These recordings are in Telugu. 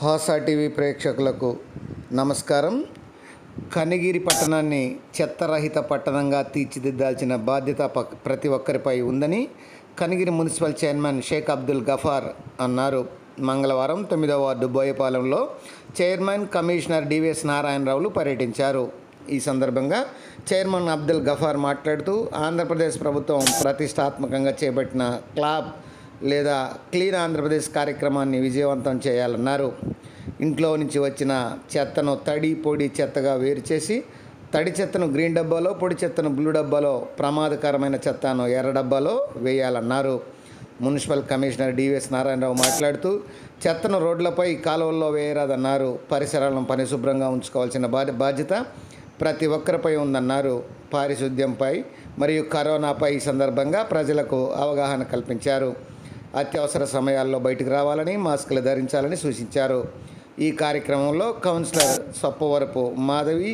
హాసా టీవీ ప్రేక్షకులకు నమస్కారం. కనిగిరి పట్టణాన్ని చెత్తరహిత పట్టణంగా తీర్చిదిద్దాల్సిన బాధ్యత ప్రతి ఒక్కరిపై ఉందని కనిగిరి మున్సిపల్ చైర్మన్ షేక్ అబ్దుల్ గఫార్ అన్నారు. మంగళవారం 9వ వార్డు బోయపాలెంలో చైర్మన్, కమిషనర్ డివిఎస్ నారాయణరావులు పర్యటించారు. ఈ సందర్భంగా చైర్మన్ అబ్దుల్ గఫార్ మాట్లాడుతూ ఆంధ్రప్రదేశ్ ప్రభుత్వం ప్రతిష్టాత్మకంగా చేపట్టిన క్లాబ్ లేదా క్లీన్ ఆంధ్రప్రదేశ్ కార్యక్రమాన్ని విజయవంతం చేయాలన్నారు. ఇంట్లో నుంచి వచ్చిన చెత్తను తడి, పొడి చెత్తగా వేరు చేసి తడి చెత్తను గ్రీన్ డబ్బాలో, పొడి చెత్తను బ్లూ డబ్బాలో, ప్రమాదకరమైన చెత్తను ఎర్ర డబ్బాలో వేయాలన్నారు. మున్సిపల్ కమిషనర్ డివిఎస్ నారాయణరావు మాట్లాడుతూ చెత్తను రోడ్లపై, కాలువల్లో వేయరాదన్నారు. పరిసరాలను పరిశుభ్రంగా ఉంచుకోవాల్సిన బాధ్యత ప్రతి ఒక్కరిపై ఉందన్నారు. పారిశుద్ధ్యంపై మరియు కరోనాపై ఈ సందర్భంగా ప్రజలకు అవగాహన కల్పించారు. అత్యవసర సమయాల్లో బయటకు రావాలని, మాస్కులు ధరించాలని సూచించారు. ఈ కార్యక్రమంలో councillor Soppavarapu Madhavi,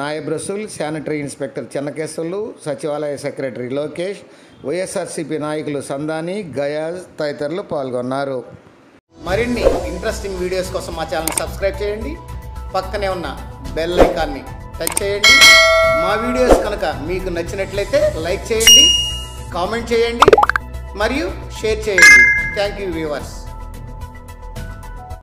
Nayab Rasool, sanitary inspector Chennakeshwarlu, సచివాలయ సెక్రటరీ లోకేష్, వైఎస్ఆర్సీపీ నాయకులు సందాని, గయాజ్ తదితరులు పాల్గొన్నారు. మరిన్ని ఇంట్రెస్టింగ్ వీడియోస్ కోసం మా ఛానల్ సబ్స్క్రైబ్ చేయండి. పక్కనే ఉన్న బెల్ ఐకాన్ని టచ్ చేయండి. మా వీడియోస్ కనుక మీకు నచ్చినట్లయితే లైక్ చేయండి, కామెంట్ చేయండి మరియు షేర్ చేయండి. Thank you viewers.